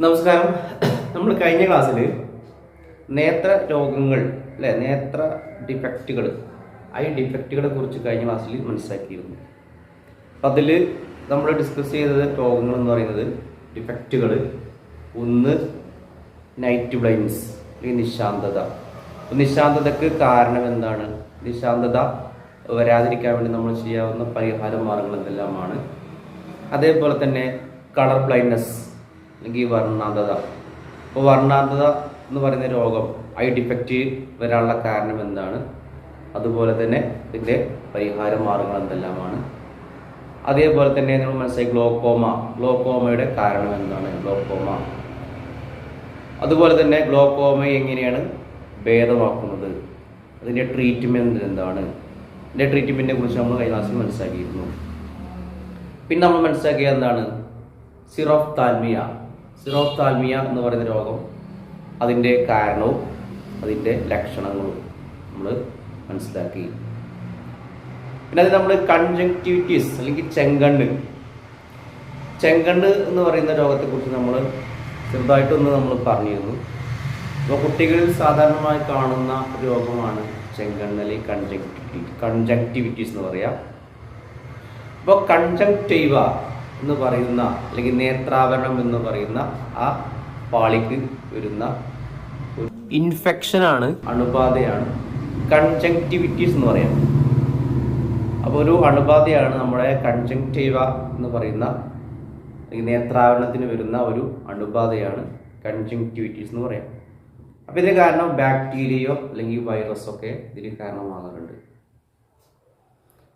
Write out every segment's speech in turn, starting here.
നമസ്കാരം. നമ്മൾ കഴിഞ്ഞ ക്ലാസ്സിൽ നേത്ര രോഗങ്ങൾ അല്ലെ നേത്ര ഡിഫക്റ്റുകൾ ഈ ഡിഫക്റ്റുകളെ കുറിച്ച് കഴിഞ്ഞ ക്ലാസ്സിൽ മനസ്സിലാക്കിയിരുന്നു. അതിൽ നമ്മൾ ഡിസ്കസ് ചെയ്തത് രോഗങ്ങൾ എന്ന് പറയുന്നത് ഡിഫക്റ്റുകൾ ഒന്ന് നൈറ്റ് ബ്ലൈൻഡ്നസ് അല്ലെങ്കിൽ നിശാന്തത. നിശാന്തതയ്ക്ക് കാരണം എന്താണ്? നിശാന്തത വരാതിരിക്കാൻ വേണ്ടി നമ്മൾ ചെയ്യാവുന്ന പരിഹാര മാർഗങ്ങൾ എന്തെല്ലാമാണ്? അതേപോലെ തന്നെ കളർ ബ്ലൈൻഡ്നസ് അല്ലെങ്കിൽ വർണ്ണാന്തത. അപ്പോൾ വർണ്ണാന്തത എന്ന് പറയുന്ന രോഗം ഐ ഡിഫക്റ്റ് വരാനുള്ള കാരണം എന്താണ്? അതുപോലെ തന്നെ ഇതിൻ്റെ പരിഹാര മാർഗങ്ങൾ എന്തെല്ലാമാണ്? അതേപോലെ തന്നെ നമ്മൾ മനസ്സിലായി ഗ്ലോക്കോമയുടെ കാരണം എന്താണ്? അതുപോലെ തന്നെ ഗ്ലോക്കോമ എങ്ങനെയാണ് ഭേദമാക്കുന്നത്? അതിൻ്റെ ട്രീറ്റ്മെൻറ്റ് എന്താണ്? ഇതിൻ്റെ ട്രീറ്റ്മെൻറ്റിനെ കുറിച്ച് നമ്മൾ കഴിഞ്ഞ ക്ലാസ്സിൽ മനസ്സിലാക്കിയിരുന്നു. പിന്നെ നമ്മൾ മനസ്സിലാക്കിയ എന്താണ്? സിറോഫ്താൽമിയ എന്ന് പറയുന്ന രോഗം, അതിൻ്റെ കാരണവും അതിൻ്റെ ലക്ഷണങ്ങളും നമ്മൾ മനസ്സിലാക്കി. പിന്നെ അത് നമ്മൾ കൺജങ്ക്റ്റിവിറ്റീസ് അല്ലെങ്കിൽ ചെങ്കണ്ണ് എന്ന് പറയുന്ന രോഗത്തെക്കുറിച്ച് നമ്മൾ ചെറുതായിട്ടൊന്ന് നമ്മൾ പറഞ്ഞിരുന്നു. അപ്പോൾ കുട്ടികളിൽ സാധാരണമായി കാണുന്ന രോഗമാണ് ചെങ്കണ്ണ് അല്ലെങ്കിൽ കൺജങ്ക്റ്റിവിറ്റീസ് എന്ന് പറയാം. അപ്പോൾ കൺജങ്ക്റ്റൈവ എന്ന് പറയുന്ന അല്ലെങ്കിൽ നേത്രാവരണം എന്ന് പറയുന്ന ആ പാളിക്ക് വരുന്ന ഒരു ഇൻഫെക്ഷനാണ്, അണുബാധയാണ് കൺജങ്ക്റ്റിവിറ്റീസ് എന്ന് പറയാം. അപ്പോൾ ഒരു അണുബാധയാണ് നമ്മുടെ കൺജങ്ക്റ്റൈവ എന്ന് പറയുന്ന നേത്രാവരണത്തിന് വരുന്ന ഒരു അണുബാധയാണ് കൺജങ്ക്റ്റിവിറ്റീസ് എന്ന് പറയാം. അപ്പോൾ ഇതിന് കാരണം ബാക്ടീരിയയോ അല്ലെങ്കിൽ വൈറസൊക്കെ ഇതിന് കാരണമാകാറുണ്ട്.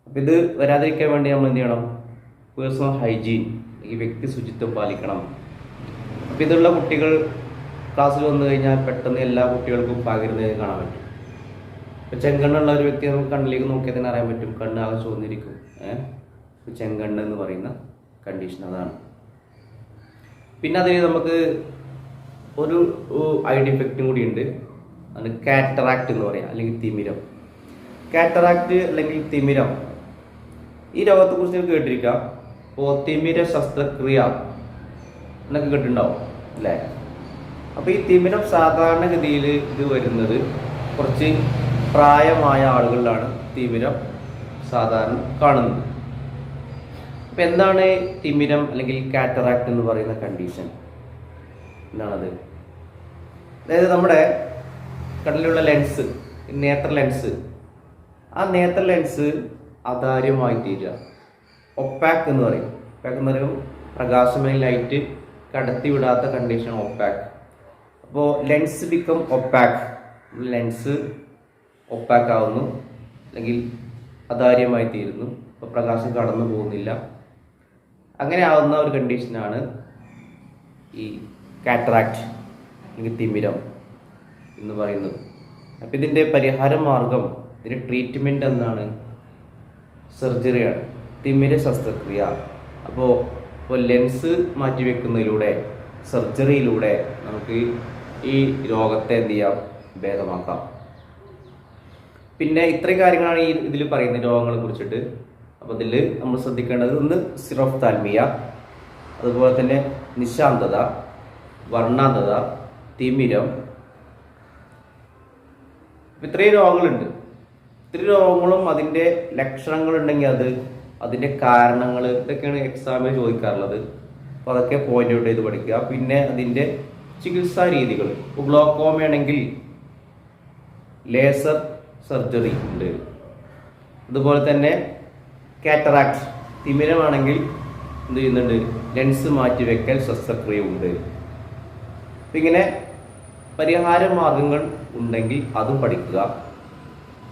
അപ്പോൾ ഇത് വരാതിരിക്കാൻ വേണ്ടി നമ്മൾ എന്ത് ചെയ്യണം? പേഴ്സണൽ ഹൈജീൻ അല്ലെങ്കിൽ വ്യക്തി ശുചിത്വം പാലിക്കണം. അപ്പോൾ ഇതുള്ള കുട്ടികൾ ക്ലാസ്സിൽ വന്നു കഴിഞ്ഞാൽ പെട്ടെന്ന് എല്ലാ കുട്ടികൾക്കും പകരുന്നത് കാണാൻ പറ്റും. ഇപ്പോൾ ചെങ്കണ്ണുള്ള ഒരു വ്യക്തി നമുക്ക് കണ്ണിലേക്ക് നോക്കിയാൽ തന്നെ അറിയാൻ പറ്റും, കണ്ണാകെ ചുവന്നിരിക്കും. ചെങ്കണ്ണ് എന്ന് പറയുന്ന കണ്ടീഷൻ അതാണ്. പിന്നെ അതിൽ നമുക്ക് ഒരു ഐ ഡിഫക്റ്റും കൂടി ഉണ്ട്. അത് കാറ്ററാക്ട് എന്ന് പറയാം, അല്ലെങ്കിൽ തിമിരം. കാറ്ററാക്ട് അല്ലെങ്കിൽ തിമിരം, ഈ രോഗത്തെക്കുറിച്ച് നിങ്ങൾക്ക് കേട്ടിരിക്കാം. അപ്പോൾ തിമിര ശസ്ത്രക്രിയ എന്നൊക്കെ കേട്ടിട്ടുണ്ടാവും അല്ലേ? അപ്പോൾ ഈ തിമിരം സാധാരണഗതിയിൽ ഇത് വരുന്നത് കുറച്ച് പ്രായമായ ആളുകളിലാണ് തിമിരം സാധാരണ കാണുന്നത്. അപ്പോൾ എന്താണ് തിമിരം അല്ലെങ്കിൽ കാറ്ററാക്ട് എന്ന് പറയുന്ന കണ്ടീഷൻ? എന്താണത്? അതായത് നമ്മുടെ കണ്ണിലുള്ള ലെൻസ്, നേത്ര ലെൻസ്, ആ നേത്ര ലെൻസ് അതാര്യമായി തീരുക. ഒപ്പാക്ക് എന്ന് പറയും. ഒപ്പാക്ക് എന്ന് പറയുമ്പോൾ പ്രകാശമയ ലൈറ്റ് കടത്തിവിടാത്ത കണ്ടീഷൻ ഒപ്പാക്ക്. അപ്പോൾ lens become opaque, lens opaque ആവുന്നു അല്ലെങ്കിൽ അതാര്യമായി തീരുന്നു. അപ്പോൾ പ്രകാശം കടന്നു പോകുന്നില്ല. അങ്ങനെ ആവുന്ന ഒരു കണ്ടീഷനാണ് ഈ കാറ്ററാക്ട് അല്ലെങ്കിൽ തിമിരം എന്ന് പറയുന്നത്. അപ്പോൾ ഇതിൻ്റെ പരിഹാര മാർഗം, ഇതിൻ്റെ ട്രീറ്റ്മെൻറ്റ് എന്താണ്? സർജറിയാണ്, തിമിര ശസ്ത്രക്രിയ. അപ്പോൾ ലെൻസ് മാറ്റിവെക്കുന്നതിലൂടെ, സർജറിയിലൂടെ നമുക്ക് ഈ രോഗത്തെ എന്ത് ചെയ്യാം? ഭേദമാക്കാം. പിന്നെ ഇത്രയും കാര്യങ്ങളാണ് ഇതിൽ പറയുന്ന രോഗങ്ങളെ കുറിച്ചിട്ട്. അപ്പോൾ ഇതിൽ നമ്മൾ ശ്രദ്ധിക്കേണ്ടത് ഒന്ന് സിറോഫ്താൽമിയ, അതുപോലെ തന്നെ നിശാന്തത, വർണ്ണാന്തത, തിമിരം. ഇത്രയും രോഗങ്ങളുണ്ട്. ഇത്രയും രോഗങ്ങളും അതിൻ്റെ ലക്ഷണങ്ങളുണ്ടെങ്കിൽ അതിൻ്റെ കാരണങ്ങൾ ഇതൊക്കെയാണ് എക്സാമിന് ചോദിക്കാറുള്ളത്. അപ്പോൾ അതൊക്കെ പോയിന്റ് ഔട്ട് ചെയ്ത് പഠിക്കുക. പിന്നെ അതിൻ്റെ ചികിത്സാ രീതികൾ, ഗ്ലോക്കോമയാണെങ്കിൽ ലേസർ സർജറി ഉണ്ട്. അതുപോലെ തന്നെ കാറ്ററാക്ട് തിമിരമാണെങ്കിൽ എന്ത് ചെയ്യുന്നുണ്ട്? ലെൻസ് മാറ്റിവെക്കൽ ശസ്ത്രക്രിയ ഉണ്ട്. അപ്പം ഇങ്ങനെ പരിഹാര മാർഗങ്ങൾ ഉണ്ടെങ്കിൽ അതും പഠിക്കുക.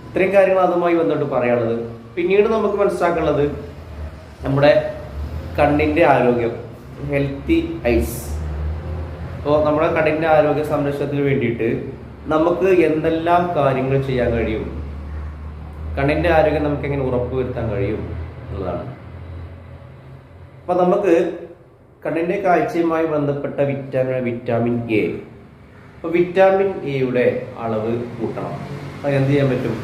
ഇത്രയും കാര്യങ്ങൾ അതുമായി ബന്ധപ്പെട്ട് പറയാനുള്ളത്. പിന്നീട് നമുക്ക് മനസ്സിലാക്കേണ്ടത് നമ്മുടെ കണ്ണിൻ്റെ ആരോഗ്യം, ഹെൽത്തി ഐസ്. അപ്പോൾ നമ്മുടെ കണ്ണിൻ്റെ ആരോഗ്യ സംരക്ഷണത്തിന് വേണ്ടിയിട്ട് നമുക്ക് എന്തെല്ലാം കാര്യങ്ങൾ ചെയ്യാൻ കഴിയും, കണ്ണിൻ്റെ ആരോഗ്യം നമുക്ക് എങ്ങനെ ഉറപ്പുവരുത്താൻ കഴിയും എന്നുള്ളതാണ്. അപ്പോൾ നമുക്ക് കണ്ണിൻ്റെ കാഴ്ചയുമായി ബന്ധപ്പെട്ട വിറ്റാമിൻ എ. അപ്പോൾ വിറ്റാമിൻ എയുടെ അളവ് കൂട്ടണം. അത് എന്ത് ചെയ്യാൻ പറ്റും?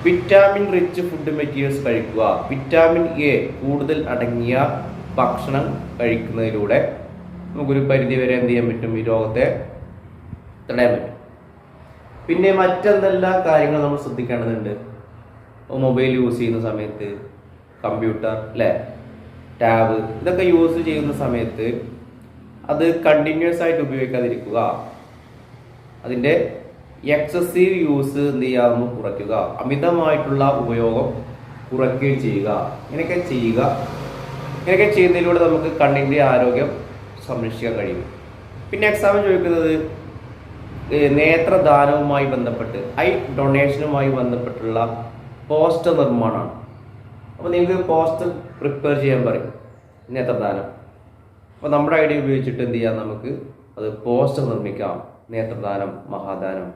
വിറ്റാമിൻ റിച്ച് ഫുഡ് മെറ്റീരിയൽസ് കഴിക്കുക. വിറ്റാമിൻ എ കൂടുതൽ അടങ്ങിയ ഭക്ഷണം കഴിക്കുന്നതിലൂടെ നമുക്കൊരു പരിധി വരെ എന്ത് ചെയ്യാൻ പറ്റും, ഈ രോഗത്തെ തടയാൻ പറ്റും. പിന്നെ മറ്റെന്തെല്ലാം കാര്യങ്ങൾ നമ്മൾ ശ്രദ്ധിക്കേണ്ടതുണ്ട്? മൊബൈൽ യൂസ് ചെയ്യുന്ന സമയത്ത്, കമ്പ്യൂട്ടർ അല്ലേ, ടാബ്, ഇതൊക്കെ യൂസ് ചെയ്യുന്ന സമയത്ത് അത് കണ്ടിന്യൂസ് ആയിട്ട് ഉപയോഗിക്കാതിരിക്കുക. അതിൻ്റെ എക്സസീവ് യൂസ് എന്ത് ചെയ്യാമെന്ന് കുറയ്ക്കുക, അമിതമായിട്ടുള്ള ഉപയോഗം കുറയ്ക്കുകയും ചെയ്യുക. ഇങ്ങനെയൊക്കെ ചെയ്യുന്നതിലൂടെ നമുക്ക് കണ്ണിൻ്റെ ആരോഗ്യം സംരക്ഷിക്കാൻ കഴിയും. പിന്നെ എക്സാമിന് ചോദിക്കുന്നത് നേത്രദാനവുമായി ബന്ധപ്പെട്ട്, ഐ ഡൊണേഷനുമായി ബന്ധപ്പെട്ടുള്ള പോസ്റ്റർ നിർമ്മാണമാണ്. അപ്പോൾ നിങ്ങൾക്ക് പോസ്റ്റർ പ്രിപ്പയർ ചെയ്യാൻ പറയും, നേത്രദാനം. അപ്പോൾ നമ്മുടെ ഐഡിയ ഉപയോഗിച്ചിട്ട് എന്ത് ചെയ്യാം, നമുക്ക് അത് പോസ്റ്റർ നിർമ്മിക്കാം. നേത്രദാനം, മഹാദാനം,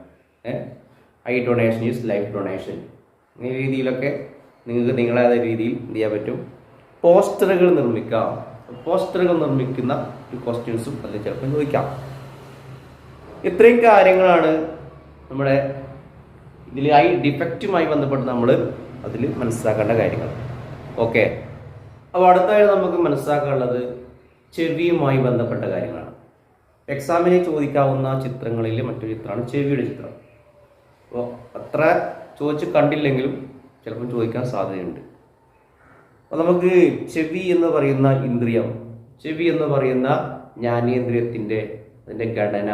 eye donation is life donation, ഈ രീതിയിലൊക്കെ നിങ്ങൾക്ക് നിങ്ങളേതായ രീതിയിൽ എന്ത് ചെയ്യാൻ പറ്റും, പോസ്റ്ററുകൾ നിർമ്മിക്കാം. പോസ്റ്ററുകൾ നിർമ്മിക്കുന്ന ഒരു ക്വസ്റ്റ്യൻസും അതിൽ ചിലപ്പോൾ ചോദിക്കാം. ഇത്രയും കാര്യങ്ങളാണ് നമ്മുടെ ഇതിൽ ഐ ഡിഫക്റ്റുമായി ബന്ധപ്പെട്ട് നമ്മൾ അതിൽ മനസ്സിലാക്കേണ്ട കാര്യങ്ങൾ. ഓക്കെ, അപ്പോൾ അടുത്തായി നമുക്ക് മനസ്സിലാക്കാനുള്ളത് ചെവിയുമായി ബന്ധപ്പെട്ട കാര്യങ്ങളാണ്. എക്സാമിന് ചോദിക്കാവുന്ന ചിത്രങ്ങളിൽ മറ്റൊരു ചിത്രമാണ് ചെവിയുടെ ചിത്രം. അപ്പോൾ അത്ര ചോദിച്ച് കണ്ടില്ലെങ്കിലും ചിലപ്പോൾ ചോദിക്കാൻ സാധ്യതയുണ്ട്. അപ്പോൾ നമുക്ക് ചെവി എന്ന് പറയുന്ന ഇന്ദ്രിയം, ചെവി എന്ന് പറയുന്ന ജ്ഞാനേന്ദ്രിയത്തിൻ്റെ അതിൻ്റെ ഘടന,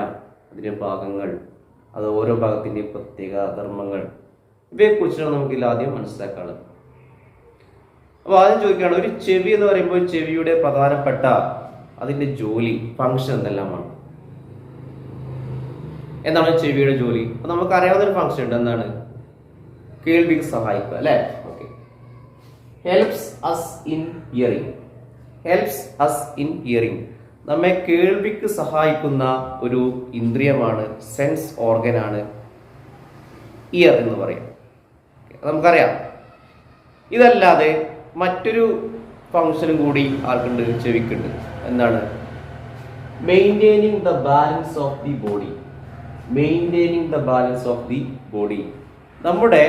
അതിൻ്റെ ഭാഗങ്ങൾ, അത് ഓരോ ഭാഗത്തിൻ്റെയും പ്രത്യേക ധർമ്മങ്ങൾ, ഇവയെക്കുറിച്ചാണ് നമുക്കിതിൽ ആദ്യം മനസ്സിലാക്കാനുള്ളത്. അപ്പോൾ ആദ്യം ചോദിക്കുകയാണ്, ഒരു ചെവി എന്ന് പറയുമ്പോൾ ചെവിയുടെ പ്രധാനപ്പെട്ട അതിൻ്റെ ജോലി, ഫങ്ഷൻ എന്തെല്ലാമാണ്? എന്താണ് ചെവിയുടെ ജോലി? അപ്പോൾ നമുക്ക് അറിയാവുന്നൊരു ഫങ്ഷൻ ഉണ്ട്. എന്താണ്? കേൾവിക്ക് സഹായിക്കുക അല്ലേ? Okay, helps us in hearing. Helps us in hearing, നമ്മെ കേൾവിക്ക് സഹായിക്കുന്ന ഒരു ഇന്ദ്രിയമാണ്, സെൻസ് ഓർഗനാണ് ഇയർ എന്ന് പറയും. നമുക്കറിയാം. ഇതല്ലാതെ മറ്റൊരു ഫങ്ഷനും കൂടി ആർക്കുണ്ട്? ചെവിക്കുണ്ട്. എന്താണ്? Maintaining the balance of the body. Maintaining the balance of the body, നമ്മുടെ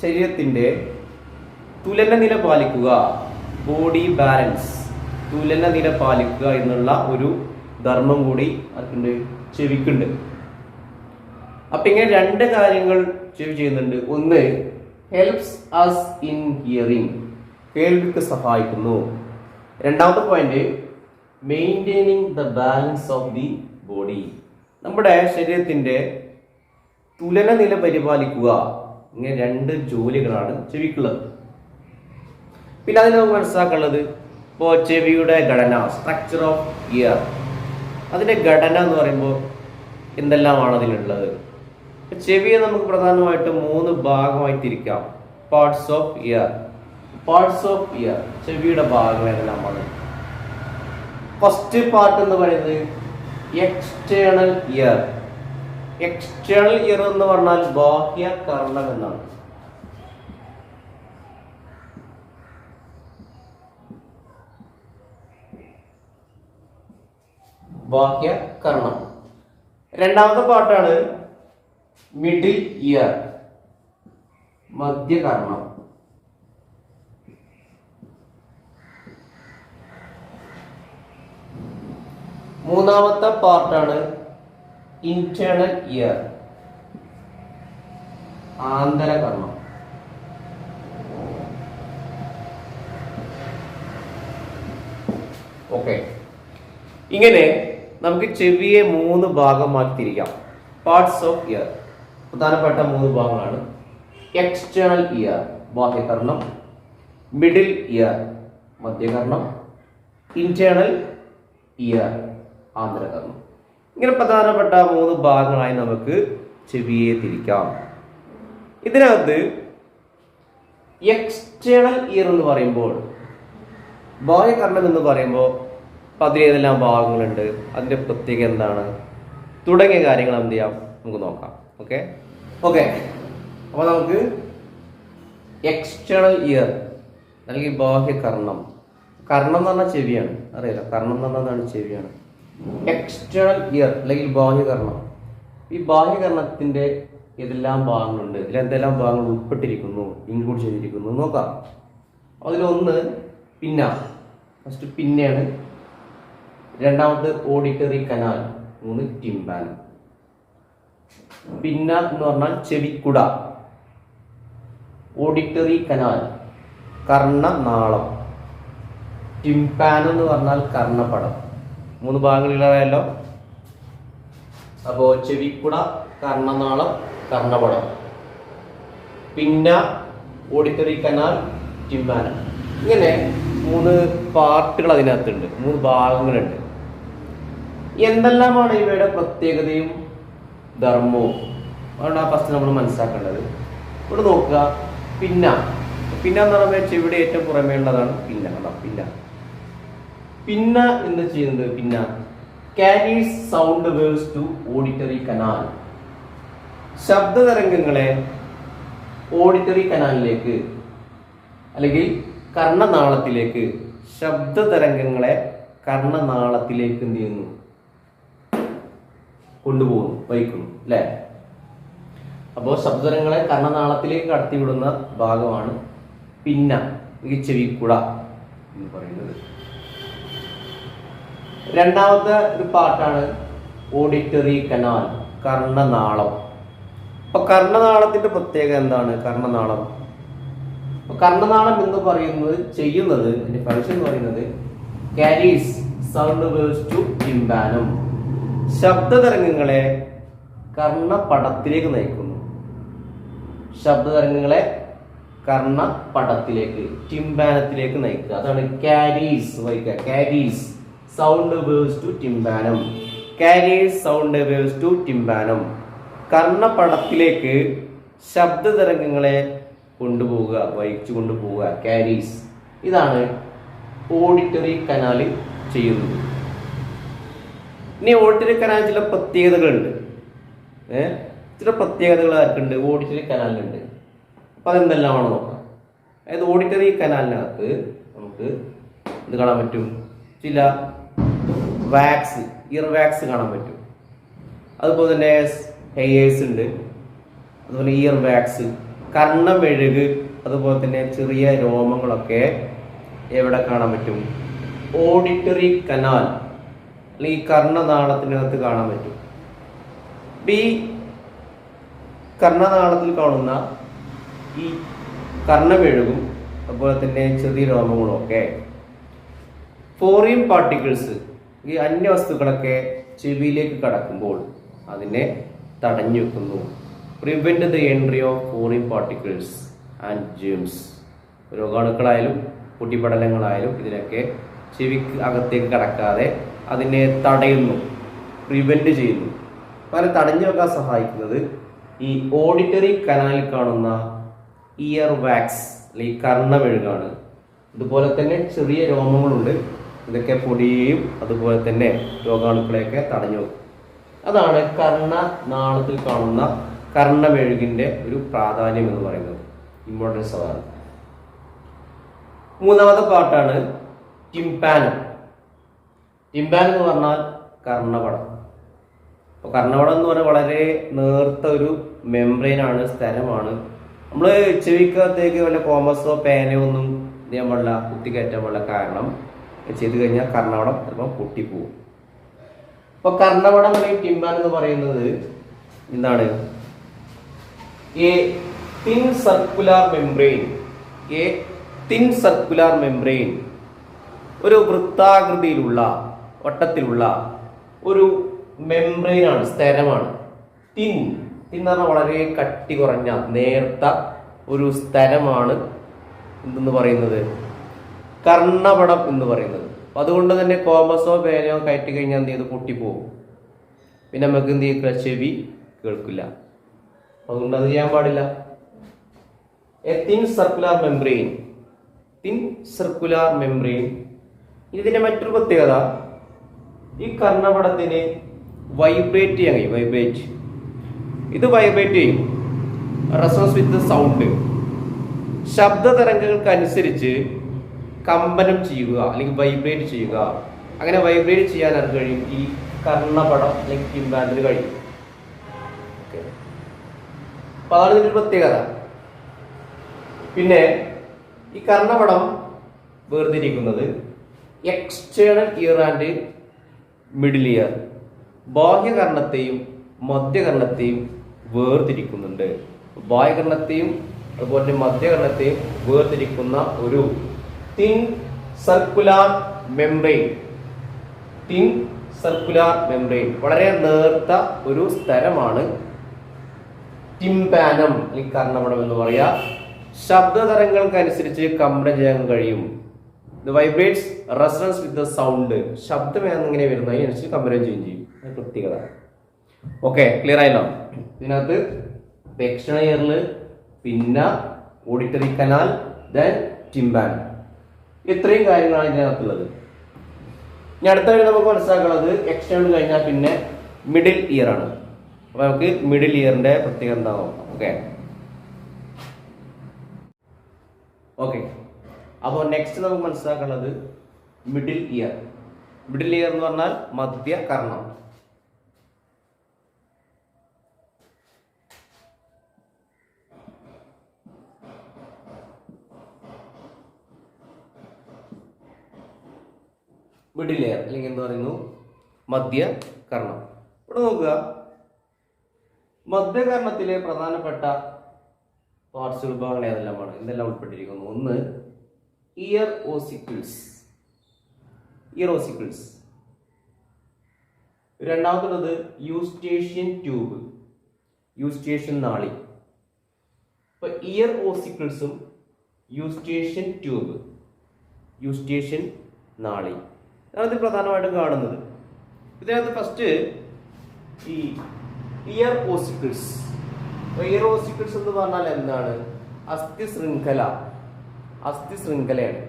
ശരീരത്തിൻ്റെ തുലന നില പാലിക്കുക, ബോഡി ബാലൻസ്, തുലന നില പാലിക്കുക എന്നുള്ള ഒരു ധർമ്മം കൂടി ആർക്കുണ്ട്? ചെവിക്കുണ്ട്. അപ്പം ഇങ്ങനെ രണ്ട് കാര്യങ്ങൾ ചെവി ചെയ്യുന്നുണ്ട്. ഒന്ന്, ഹെൽപ്സ് അസ് ഇൻ ഹിയറിംഗ്, കേൾവിക്ക് സഹായിക്കുന്നു. രണ്ടാമത്തെ point, maintaining the balance of the body, നമ്മുടെ ശരീരത്തിൻ്റെ തുലന നില പരിപാലിക്കുക. ഇങ്ങനെ രണ്ട് ജോലികളാണ് ചെവിക്കുള്ളത്. പിന്നെ അതിന് നമുക്ക് മനസ്സിലാക്കാനുള്ളത്, ഇപ്പോൾ ചെവിയുടെ ഘടന, സ്ട്രക്ചർ ഓഫ് ഇയർ, അതിൻ്റെ ഘടന എന്ന് പറയുമ്പോൾ എന്തെല്ലാമാണ് അതിലുള്ളത്? ചെവിയെ നമുക്ക് പ്രധാനമായിട്ടും 3 ഭാഗമായി തിരിക്കാം. Parts of year. Parts of year, ചെവിയുടെ ഭാഗങ്ങൾ ഏതെല്ലാമാണ്? ഫസ്റ്റ് പാർട്ട് എന്ന് പറയുന്നത് എക്സ്റ്റേണൽ ഇയർ. എക്സ്റ്റേണൽ ഇയർ എന്ന് പറഞ്ഞാൽ ബാഹ്യ കർണം എന്നാണ്. ബാഹ്യ കർണം. രണ്ടാമത്തെ പാർട്ടാണ് മിഡിൽ ഇയർ, മധ്യകർണം. മൂന്നാമത്തെ പാർട്ടാണ് ഇന്റേണൽ ഇയർ, ആന്തരകർണം. ഓക്കെ, ഇങ്ങനെ നമുക്ക് ചെവിയെ 3 ഭാഗമാക്കി തിരിക്കാം. പാർട്സ് ഓഫ് ഇയർ, പ്രധാനപ്പെട്ട 3 ഭാഗങ്ങളാണ്. എക്സ്റ്റേണൽ ഇയർ, ബാഹ്യകർണം. മിഡിൽ ഇയർ, മധ്യകർണം. ഇന്റേണൽ ഇയർ, ആന്തരകർണം. ഇങ്ങനെ പ്രധാനപ്പെട്ട 3 ഭാഗങ്ങളായി നമുക്ക് ചെവിയെ തിരിക്കാം. ഇതിനകത്ത് എക്സ്റ്റേണൽ ഇയർ എന്ന് പറയുമ്പോൾ, ബാഹ്യകർണം എന്ന് പറയുമ്പോൾ അതിലേതെല്ലാം ഭാഗങ്ങളുണ്ട്, അതിൻ്റെ പ്രത്യേകത എന്താണ്, തുടങ്ങിയ കാര്യങ്ങൾ എന്ത് ചെയ്യാം നമുക്ക് നോക്കാം. ഓക്കെ, അപ്പോൾ നമുക്ക് എക്സ്റ്റേണൽ ഇയർ അല്ലെങ്കിൽ ബാഹ്യകർണം, കർണം എന്ന് പറഞ്ഞാൽ ചെവിയാണ്, അറിയില്ല, കർണം എന്ന് പറഞ്ഞാൽ ചെവിയാണ്. എക്സ്റ്റേണൽ ഇയർ അല്ലെങ്കിൽ ബാഹ്യകർണം. ഈ ബാഹ്യകർണത്തിന്റെ ഏതെല്ലാം ഭാഗങ്ങളുണ്ട്, ഇതിലെന്തെല്ലാം ഭാഗങ്ങൾ ഉൾപ്പെട്ടിരിക്കുന്നു, ഇൻക്ലൂഡ് ചെയ്തിരിക്കുന്നു നോക്കാം. അതിലൊന്ന് പിന്നാണ്. ഫസ്റ്റ് പിന്നെയാണ്. രണ്ടാമത് ഓഡിറ്ററി കനാൽ, 3 ടിംപാനം. പിന്ന എന്ന് പറഞ്ഞാൽ ചെവിക്കുട, ഓഡിറ്ററി കനാൽ കർണനാളം, ടിംപാനം എന്ന് പറഞ്ഞാൽ കർണപടം. 3 ഭാഗങ്ങളിലായല്ലോ. അപ്പോൾ ചെവിക്കുട, കർണനാളം, കർണപടം, പിന്ന ഓഡിറ്ററി കനാൽ, ടിംപാനം. ഇങ്ങനെ 3 പാർട്ടുകൾ അതിനകത്തുണ്ട്, 3 ഭാഗങ്ങളുണ്ട്. എന്തെല്ലാമാണ് ഇവയുടെ പ്രത്യേകതയും ധർമ്മവും? അതാണ് ആ ഫസ്റ്റ് നമ്മൾ മനസ്സിലാക്കേണ്ടത്. ഇവിടെ നോക്കുക. പിന്ന എന്ന് പറയുമ്പോൾ ചെവിയുടെ ഏറ്റവും പുറമേ ഉള്ളതാണ് പിന്ന എന്ന് ചെയ്യുന്നത് pinna carries sound waves to auditory canal. ശബ്ദതരംഗങ്ങളെ ഓഡിറ്ററി കനാലിലേക്ക് അല്ലെങ്കിൽ കർണനാളത്തിലേക്ക്, ശബ്ദതരംഗങ്ങളെ കർണനാളത്തിലേക്ക് എന്ത് ചെയ്യുന്നു? കൊണ്ടുപോകുന്നു, വഹിക്കുന്നു, അല്ലെ? അപ്പോൾ ശബ്ദതരംഗങ്ങളെ കർണനാളത്തിലേക്ക് കടത്തിവിടുന്ന ഭാഗമാണ് പിന്ന, ചെവിക്കുട എന്ന് പറയുന്നത്. രണ്ടാമത്തെ ഒരു പാർട്ടാണ് ഓഡിറ്ററി കനാൽ, കർണനാളം. അപ്പൊ കർണനാളത്തിന്റെ പ്രത്യേകത എന്താണ്? കർണനാളം എന്ന് പറയുന്നത് ചെയ്യുന്നത്, അതിന്റെ ഫങ്ഷൻ എന്ന് പറയുന്നത് carries sound waves to tympanum. ശബ്ദതരംഗങ്ങളെ കർണപടത്തിലേക്ക് നയിക്കുന്നു. ശബ്ദതരംഗങ്ങളെ കർണപടത്തിലേക്ക്, ടിംപാനത്തിലേക്ക് നയിക്കുക. അതാണ് ക്യാരീസ് വഹിക്കുക. Carries sound waves to tympanum. Carries sound waves to tympanum. കർണപടത്തിലേക്ക് ശബ്ദതരംഗങ്ങളെ കൊണ്ടുപോവുക, വഹിച്ചു കൊണ്ടുപോവുക, ക്യാരീസ്. ഇതാണ് ഓഡിറ്ററി കനാല് ചെയ്യുന്നത്. ഇനി ഓഡിറ്ററി കനാൽ ചില പ്രത്യേകതകളുണ്ട്. ചില പ്രത്യേകതകൾ ആർക്കുണ്ട്? ഓഡിറ്ററി കനാലിനുണ്ട്. അപ്പൊ അതെന്തെല്ലാമാണ് നോക്കാം. അതായത് ഓഡിറ്ററി കനാലിനകത്ത് നമുക്ക് ഇത് കാണാൻ പറ്റും, ചില വാക്സ്, ഇയർ വാക്സ് കാണാൻ പറ്റും. അതുപോലെ തന്നെ ഹെയേഴ്സ് ഉണ്ട്, അതുപോലെ ഇയർ വാക്സ്, കർണമെഴുക്, അതുപോലെ തന്നെ ചെറിയ രോമങ്ങളൊക്കെ എവിടെ കാണാൻ പറ്റും? ഓഡിറ്ററി കനാൽ അല്ലെങ്കിൽ കർണനാളത്തിനകത്ത് കാണാൻ പറ്റും. ഈ കർണനാളത്തിൽ കാണുന്ന ഈ കർണമെഴുകും അതുപോലെ തന്നെ ചെറിയ രോമങ്ങളും ഒക്കെ ഫോറിൻ പാർട്ടിക്കിൾസ്, ഈ അന്യവസ്തുക്കളൊക്കെ ചെവിയിലേക്ക് കടക്കുമ്പോൾ അതിനെ തടഞ്ഞു വെക്കുന്നു. Prevent the entry of foreign particles and germs. രോഗാണുക്കളായാലും പൊട്ടിപ്പടലങ്ങളായാലും ഇതിനൊക്കെ ചെവിക്ക് അകത്തേക്ക് കടക്കാതെ അതിനെ തടയുന്നു, പ്രിവെന്റ് ചെയ്യുന്നു. അങ്ങനെ തടഞ്ഞു വെക്കാൻ സഹായിക്കുന്നത് ഈ ഓഡിറ്ററി കനാലിൽ കാണുന്ന ഇയർ വാക്സ് അല്ലെങ്കിൽ കർണമെഴുകാണ്. അതുപോലെ തന്നെ ചെറിയ രോമങ്ങളുണ്ട്, ഇതൊക്കെ പൊടിയെയും അതുപോലെ തന്നെ രോഗാണുക്കളെയൊക്കെ തടഞ്ഞു വെക്കും. അതാണ് കർണനാളത്തിൽ കാണുന്ന കർണമെഴുകിന്റെ ഒരു പ്രാധാന്യം എന്ന് പറയുന്നത്, ഇമ്പോർട്ടൻസ് അതാണ്. മൂന്നാമത്തെ പാർട്ടാണ് ടിംപാനം. ടിംപാനം എന്ന് പറഞ്ഞാൽ കർണപടം. അപ്പോൾ കർണപടം എന്ന് പറഞ്ഞാൽ വളരെ നേർത്ത ഒരു മെംബ്രെയിനാണ്, സ്ഥലമാണ്. നമ്മൾ ചെവിക്കകത്തേക്ക് വല്ല കോമ്പസോ പേനയോ ഒന്നും ചെയ്യാൻ പാടില്ല, കുത്തിക്കയറ്റാൻ പാടില്ല. കാരണം ചെയ്ത് കഴിഞ്ഞാൽ കർണപടം ചിലപ്പോൾ പൊട്ടിപ്പോവും. അപ്പോൾ കർണപടം അല്ലെങ്കിൽ ടിംപാനം എന്ന് പറയുന്നത് എന്താണ്? എ തിൻ സർക്കുലാർ മെംബ്രെയിൻ, ഒരു വൃത്താകൃതിയിലുള്ള വട്ടത്തിലുള്ള ഒരു മെംബ്രെയിൻ ആണ്, സ്ഥലമാണ്. തിൻ എന്ന് പറഞ്ഞാൽ വളരെ കട്ടി കുറഞ്ഞ നേർത്ത ഒരു സ്ഥലമാണ് എന്തെന്ന് പറയുന്നത്, കർണപടം എന്ന് പറയുന്നത്. അതുകൊണ്ട് തന്നെ കോമ്പസോ പേനയോ കയറ്റി കഴിഞ്ഞാൽ എന്ത് ചെയ്ത് പൊട്ടിപ്പോകും. പിന്നെ നമുക്ക് എന്ത് ചെയ്യില്ല, ചെവി കേൾക്കില്ല. അതുകൊണ്ട് അത് ചെയ്യാൻ പാടില്ല. A thin circular membrane. ഇതിന്റെ മറ്റൊരു പ്രത്യേകത, ഈ കർണപടത്തിന് വൈബ്രേറ്റ് ചെയ്യാൻ കഴിയും. ഇത് വൈബ്രേറ്റ് ചെയ്യും, റെസൊണൻസ് വിത്ത് സൗണ്ട്. ശബ്ദ തരംഗങ്ങൾക്കനുസരിച്ച് കമ്പനം ചെയ്യുക അല്ലെങ്കിൽ വൈബ്രേറ്റ് ചെയ്യുക. അങ്ങനെ വൈബ്രേറ്റ് ചെയ്യാൻ അത് കഴിയും, ഈ കർണപടം അല്ലെങ്കിൽ ടിംപാനത്തിന് കഴിയും. അപ്പൊ അതാണ് ഇതിന്റെ പ്രത്യേകത. പിന്നെ ഈ കർണപടം വേർതിരിക്കുന്നത് external ear and middle ear ബാഹ്യകർണത്തെയും മധ്യകർണത്തെയും വേർതിരിക്കുന്നുണ്ട്. ബാഹ്യകർണത്തെയും അതുപോലെ തന്നെ മധ്യകർണത്തെയും വേർതിരിക്കുന്ന ഒരു thin circular membrane, thin circular membrane, വളരെ നേർത്ത ഒരു സ്ഥലമാണ് ടിംപാനം അല്ലെങ്കിൽ കർണപടം എന്ന് പറയാ. ശബ്ദതരങ്ങൾക്കനുസരിച്ച് കമ്പനം ചെയ്യാൻ കഴിയും. ഇത് vibrates resonance with the sound. ശബ്ദം എങ്ങനെ വരുന്നത് അതിനനുസരിച്ച് കമ്പനം ചെയ്യും. പ്രത്യേകത. ഓക്കെ, ക്ലിയർ ആയല്ലോ. ഇതിനകത്ത് എക്സ്റ്റേണൽ ഇയറിൽ, പിന്നെ ഓഡിറ്ററി കനാൽ, ദെൻ ടിംപാനം, ഇത്രയും കാര്യങ്ങളാണ് ഇതിനകത്തുള്ളത്. ഇനി അടുത്തായിട്ട് നമുക്ക് മനസ്സിലാക്കുന്നത് എക്സ്റ്റേണൽ കഴിഞ്ഞാൽ പിന്നെ മിഡിൽ ഇയർ ആണ്. അപ്പൊ നമുക്ക് മിഡിൽ ഇയറിന്റെ പ്രത്യേകത എന്താ നോക്കാം. ഓക്കെ, അപ്പോൾ നെക്സ്റ്റ് നമുക്ക് മനസ്സിലാക്കുന്നത് മിഡിൽ ഇയർ. മിഡിൽ ഇയർ എന്ന് പറഞ്ഞാൽ മധ്യകർണം. മിഡിൽ ഇയർ അല്ലെങ്കിൽ എന്താ പറയുന്നു, മധ്യകർണം. ഇവിടെ നോക്കുക, മധ്യകർണത്തിലെ പ്രധാനപ്പെട്ട പാർട്സ് വിഭാഗങ്ങൾ ഏതെല്ലാമാണ്, എന്തെല്ലാം ഉൾപ്പെട്ടിരിക്കുന്നു. ഒന്ന് ഇയർ ഓസിക്കിൾസ്, ഇയർ ഓസിക്കിൾസ്. രണ്ടാമതുള്ളത് യൂസ്റ്റേഷ്യൻ ട്യൂബ്, യൂസ്റ്റേഷ്യൻ നാളി. ഇപ്പൊ ഇയർ ഓസിക്കിൾസും യൂസ്റ്റേഷ്യൻ ട്യൂബ്, യൂസ്റ്റേഷ്യൻ നാളി അതാണ് പ്രധാനമായിട്ടും കാണുന്നത്. ഇതിനകത്ത് ഫസ്റ്റ് ഈ ഇയർ ഓസിക്കിൾസ്. ഇയർ ഓസിക്കിൾസ് എന്ന് പറഞ്ഞാൽ എന്താണ്? അസ്ഥി ശൃംഖല, അസ്ഥി ശൃംഖലയാണ്.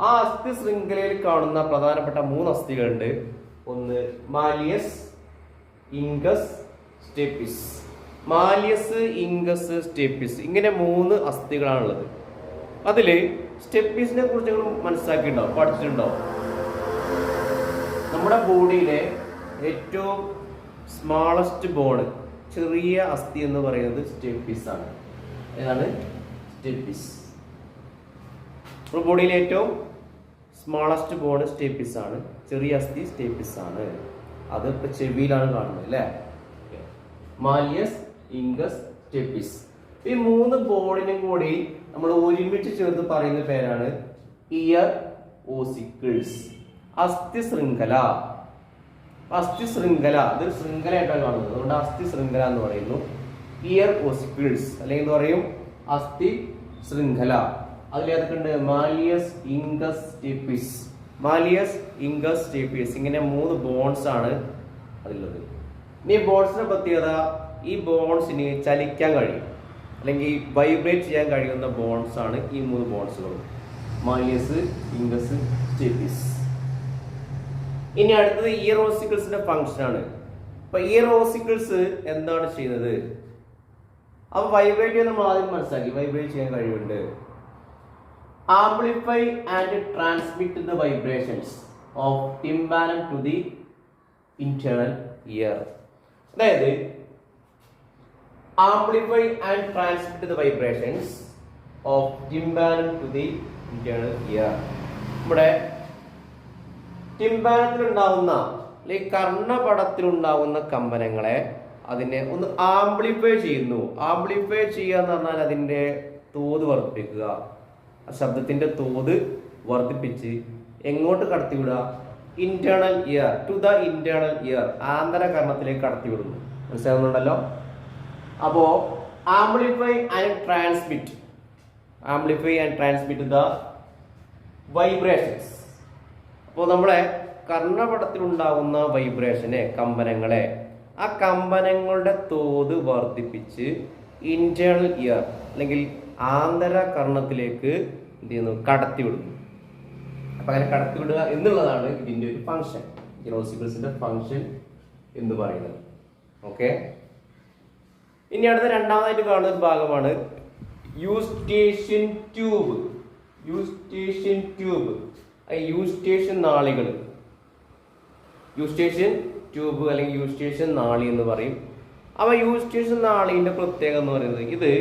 ആ അസ്ഥി ശൃംഖലയിൽ കാണുന്ന പ്രധാനപ്പെട്ട 3 അസ്ഥികളുണ്ട്. ഒന്ന് മാലിയസ്, ഇംഗസ്, സ്റ്റെപ്പിസ്. മാലിയസ്, ഇംഗസ്, സ്റ്റെപ്പിസ്, ഇങ്ങനെ 3 അസ്ഥികളാണുള്ളത്. അതില് സ്റ്റെപ്പിസിനെ കുറിച്ച് നിങ്ങൾ മനസ്സിലാക്കിയിട്ടുണ്ടാവും, പഠിച്ചിട്ടുണ്ടാവും. നമ്മുടെ ബോഡിയിലെ ഏറ്റവും സ്മാളസ്റ്റ് ബോൺ, ചെറിയ അസ്ഥി എന്ന് പറയുന്നത് സ്റ്റെപ്പിസ് ആണ്. ഏതാണ്? സ്റ്റെപ്പിസ്. നമ്മുടെ ബോഡിയിലെ ഏറ്റവും സ്മാളസ്റ്റ് ബോൺ സ്റ്റെപ്പിസ് ആണ്. ചെറിയ അസ്ഥി സ്റ്റെപ്പിസ് ആണ്. അത് ഇപ്പൊ ചെവിയിലാണ് കാണുന്നത് അല്ലേ? മാലിയസ്, ഇംഗസ്, സ്റ്റെപ്പിസ്. ഈ 3 ബോണിനും കൂടി നമ്മൾ ഒരുമിച്ച് ചേർത്ത് പറയുന്ന പേരാണ് ഇയർ ഓസിക്കിൾസ്, അസ്ഥി ശൃംഖല. അസ്ഥി ശൃംഖല, ഇതൊരു ശൃംഖലയായിട്ടാണ് കാണുന്നത്, അതുകൊണ്ട് അസ്ഥി ശൃംഖല എന്ന് പറയുന്നു. ഇയർ ഓസിക്കിൾസ് അല്ലെങ്കിൽ എന്ന് പറയും അസ്ഥി ശൃംഖല. അതിലേതൊക്കെ ഉണ്ട്? മാലിയസ്, ഇംഗസ്, സ്റ്റെപ്പിസ്. മാലിയസ്, ഇംഗസ്, സ്റ്റെപ്പിസ്, ഇങ്ങനെ 3 ബോൺസ് ആണ് അതിലുള്ളത്. ഇനി ബോൺസിന്റെ പ്രത്യേകത, ഈ ബോൺസിന് ചലിക്കാൻ കഴിയും അല്ലെങ്കിൽ വൈബ്രേറ്റ് ചെയ്യാൻ കഴിയുന്ന ബോൺസ് ആണ് ഈ 3 ബോൺസുകളും, മാലിയസ്, ഇംഗസ്, സ്റ്റെപ്പിസ്. ഇനി അടുത്തത് ഇയർ ഓസിക്കിൾസിന്റെ ഫംഗ്ഷൻ ആണ്. അപ്പൊ ഇയർ ഓസിക്കിൾസ് എന്താണ് ചെയ്യുന്നത്? അപ്പൊ വൈബ്രേറ്റ് ചെയ്യാൻ നമ്മൾ ആദ്യം മനസ്സിലാക്കി, വൈബ്രേറ്റ് ചെയ്യാൻ കഴിവുണ്ട്. Amplify and transmit the vibrations of tympanum to the internal ear. അതായത് amplify and transmit the vibrations of tympanum to the internal ear. നമ്മുടെ ടിംപാനത്തിലുണ്ടാവുന്ന അല്ലെങ്കിൽ കർണപടത്തിലുണ്ടാവുന്ന കമ്പനങ്ങളെ അതിനെ ഒന്ന് ആംപ്ലിഫൈ ചെയ്യുന്നു. ആംപ്ലിഫൈ ചെയ്യുക എന്ന് പറഞ്ഞാൽ അതിൻ്റെ തോത് വർദ്ധിപ്പിക്കുക, ആ ശബ്ദത്തിന്റെ തോത് വർദ്ധിപ്പിച്ച് എങ്ങോട്ട് കടത്തിവിടുക? Internal ear, to the internal ear, ആന്തരകർണത്തിലേക്ക് കടത്തിവിടുന്നു. മനസ്സിലാവുന്നുണ്ടല്ലോ? അപ്പോ amplify and transmit, amplify and transmit the vibrations. അപ്പോൾ നമ്മളെ കർണപടത്തിലുണ്ടാകുന്ന വൈബ്രേഷനെ, കമ്പനങ്ങളെ, ആ കമ്പനങ്ങളുടെ തോത് വർദ്ധിപ്പിച്ച് ഇന്റേണൽ ഇയർ അല്ലെങ്കിൽ ആന്തരകർണത്തിലേക്ക് എന്ത് ചെയ്യുന്നു? കടത്തിവിടുന്നു. അപ്പൊ അങ്ങനെ കടത്തിവിടുക എന്നുള്ളതാണ് ഇതിന്റെ ഒരു ഫംഗ്ഷൻ, ഓസിക്കിൾസിന്റെ ഫംഗ്ഷൻ എന്ന് പറയുന്നത്. ഓക്കെ, ഇനി അടുത്ത രണ്ടാമതായിട്ട് കാണുന്ന ഒരു ഭാഗമാണ് Eustachian tube. Eustachian tube, Eustachian നാളികൾ, യൂസ്റ്റേഷ്യൻ ട്യൂബ് അല്ലെങ്കിൽ യൂസ്റ്റേഷ്യൻ നാളി എന്ന് പറയും. അപ്പൊ യൂസ്റ്റേഷ്യൻ നാളിന്റെ പ്രത്യേകത എന്ന് പറയുന്നത് ഇത്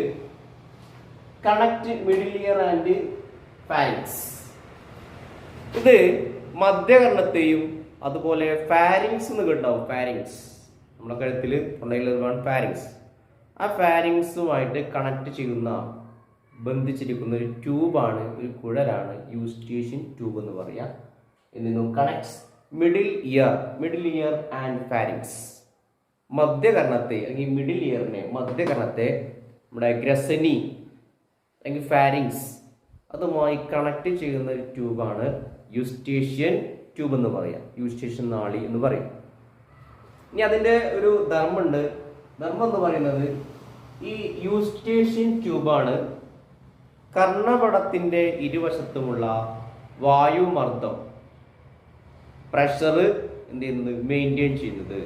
connect middle ear and pharynx. ഇത് മധ്യകർണത്തെയും അതുപോലെ ഫാരിങ്സ് എന്ന് കേട്ടാവും. ഫാരിങ്സ് നമ്മുടെ കഴുത്തിൽ തൊണ്ടയിലാണ് ഫാരിങ്സ്. ആ ഫാരിങ്സുമായിട്ട് കണക്ട് ചെയ്യുന്ന ബന്ധിച്ചിരിക്കുന്ന ഒരു ട്യൂബാണ്, ഒരു കുഴലാണ് യൂസ്റ്റേഷ്യൻ ട്യൂബ് എന്ന് പറയാം. എന്നിന്നും connects middle ear and pharynx. മധ്യകർണത്തെ അല്ലെങ്കിൽ മിഡിൽ ഇയറിനെ, മധ്യകർണത്തെ നമ്മുടെ ഗ്രസനി അല്ലെങ്കിൽ ഫാരിങ്സ് അതുമായി കണക്ട് ചെയ്യുന്ന ഒരു ട്യൂബാണ് യൂസ്റ്റേഷ്യൻ ട്യൂബ് എന്ന് പറയാം, യൂസ്റ്റേഷ്യൻ നാളി എന്ന് പറയും. ഇനി അതിൻ്റെ ഒരു ധർമ്മമുണ്ട്. ധർമ്മം എന്ന് പറയുന്നത് ഈ യൂസ്റ്റേഷ്യൻ ട്യൂബാണ് കർണപടത്തിൻ്റെ ഇരുവശത്തുമുള്ള വായുമർദ്ദം, പ്രഷർ എന്ത് ചെയ്യുന്നത്, മെയിൻറ്റെയിൻ ചെയ്യുന്നത്.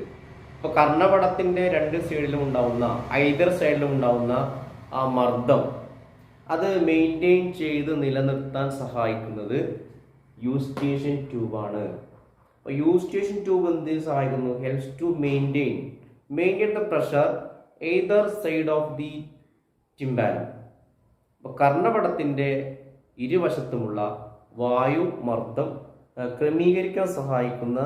ഇപ്പോൾ കർണപടത്തിൻ്റെ രണ്ട് സൈഡിലും ഉണ്ടാവുന്ന, ഐദർ സൈഡിലും ഉണ്ടാവുന്ന ആ മർദ്ദം അത് മെയിൻറ്റെയിൻ ചെയ്ത് നിലനിർത്താൻ സഹായിക്കുന്നത് യൂസ്റ്റേഷ്യൻ ട്യൂബാണ്. അപ്പോൾ യൂസ്റ്റേഷ്യൻ ട്യൂബ് എന്ത് സഹായിക്കുന്നു? Helps to maintain the pressure either side of the tympanum. അപ്പോൾ കർണപടത്തിൻ്റെ ഇരുവശത്തുമുള്ള വായുമർദ്ദം ക്രമീകരിക്കാൻ സഹായിക്കുന്ന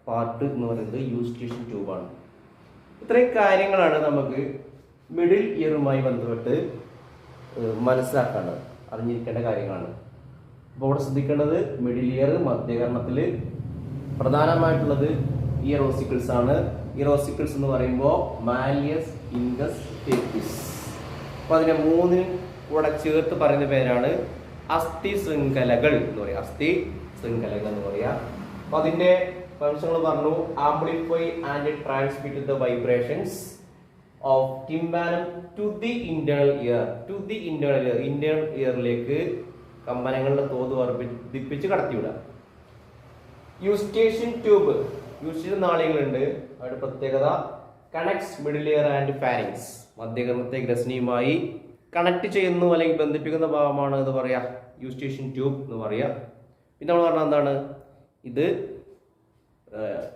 പാർട്ട് എന്ന് പറയുന്നത് യൂസ്റ്റേഷ്യൻ ട്യൂബാണ്. ഇത്രയും കാര്യങ്ങളാണ് നമുക്ക് മിഡിൽ ഇയറുമായി ബന്ധപ്പെട്ട് മനസ്സിലാക്കേണ്ടത്, അറിഞ്ഞിരിക്കേണ്ട കാര്യങ്ങളാണ്. അപ്പോൾ ഇവിടെ ശ്രദ്ധിക്കേണ്ടത് മിഡിൽ ഇയർ, മധ്യകർണത്തിൽ പ്രധാനമായിട്ടുള്ളത് ഇയർ ഓസിക്കിൾസ് ആണ്. ഇയർ ഓസിക്കിൾസ് എന്ന് പറയുമ്പോൾ മാലിയസ്, ഇൻഡസ്, സ്റ്റേപ്പിസ്. അപ്പോൾ അതിനെ മൂന്നിനും കൂടെ ചേർത്ത് പറയുന്ന പേരാണ് അസ്ഥി ശൃംഖലകൾ എന്ന് പറയുക. അസ്ഥി ശൃംഖലകൾ എന്ന് പറയാം. അപ്പോൾ അതിൻ്റെ ഫംഗ്ഷനുകൾ പറഞ്ഞു. Amplify and transmit the vibrations of tympanum to the internal ear. Internal ഇയറിലേക്ക് കമ്പനങ്ങളുടെ തോത് വർദ്ധിപ്പിച്ച് കടത്തിവിടാം. യൂസ്റ്റേഷ്യൻ ട്യൂബ്, യൂസ്റ്റേഷ്യൻ നാളികളുണ്ട്. അവരുടെ പ്രത്യേകത connects middle ear and pharynx. മധ്യകർണത്തെ ഗ്രസനിയുമായി കണക്ട് ചെയ്യുന്നു അല്ലെങ്കിൽ ബന്ധിപ്പിക്കുന്ന ഭാഗമാണ് എന്ന് പറയാ യൂസ്റ്റേഷ്യൻ ട്യൂബ് എന്ന് പറയാ. പിന്നെ നമ്മൾ പറഞ്ഞാൽ എന്താണ്, ഇത്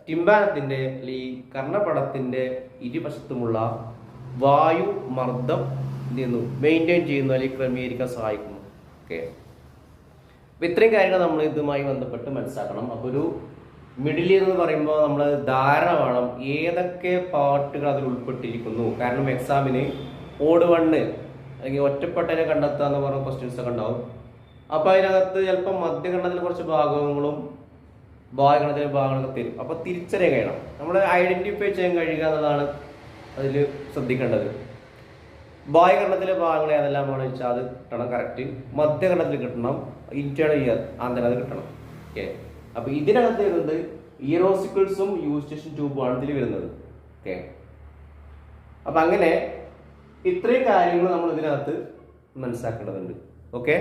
ടിംബാനത്തിൻ്റെ അല്ലെങ്കിൽ കർണപടത്തിൻ്റെ ഇരുവശത്തുമുള്ള വായുമർദ്ദം എന്ത് ചെയ്യുന്നു, മെയിൻറ്റെയിൻ ചെയ്യുന്നു അല്ലെങ്കിൽ ക്രമീകരിക്കാൻ സഹായിക്കുന്നു. ഓക്കെ, അപ്പോൾ ഇത്രയും കാര്യങ്ങൾ നമ്മൾ ഇതുമായി ബന്ധപ്പെട്ട് മനസ്സിലാക്കണം. അപ്പോൾ ഒരു മിഡിൽ ഇയർ എന്ന് പറയുമ്പോൾ നമ്മൾ ധാരണ വേണം ഏതൊക്കെ പാർട്ടുകൾ അതിൽ ഉൾപ്പെട്ടിരിക്കുന്നു. കാരണം എക്സാമിന് ഓഡ് 1 അല്ലെങ്കിൽ ഒറ്റപ്പെട്ടതിനെ കണ്ടെത്തുക എന്ന് പറഞ്ഞ ക്വസ്റ്റ്യൻസ് ഒക്കെ ഉണ്ടാവും. അപ്പോൾ അതിനകത്ത് ചിലപ്പോൾ മധ്യകർണത്തിൽ കുറച്ച് ഭാഗങ്ങളും ഭാഗകർണത്തിലെ ഭാഗങ്ങളൊക്കെ തരും. അപ്പോൾ തിരിച്ചറിയാൻ കഴിയണം, നമ്മൾ ഐഡൻറ്റിഫൈ ചെയ്യാൻ കഴിയുക എന്നതാണ് അതിൽ ശ്രദ്ധിക്കേണ്ടത്. ബാഹ്യകർണത്തിലെ ഭാഗങ്ങൾ ഏതെല്ലാമാണ് വെച്ചാൽ അത് കിട്ടണം കറക്റ്റ്. മധ്യകർണത്തിൽ കിട്ടണം, ഇന്റേണൽ ഇയർ ആന്തരം അത് കിട്ടണം. ഓക്കെ, അപ്പോൾ ഇതിനകത്ത് വരുന്നത് ഇയർ ഓസിക്കിൾസും യൂസ്റ്റേഷ്യൻ ട്യൂബുമാണ് ഇതിൽ വരുന്നത്. ഓക്കെ, അപ്പം അങ്ങനെ ഇത്രയും കാര്യങ്ങൾ നമ്മൾ ഇതിനകത്ത് മനസ്സിലാക്കേണ്ടതുണ്ട്. ഓക്കെ.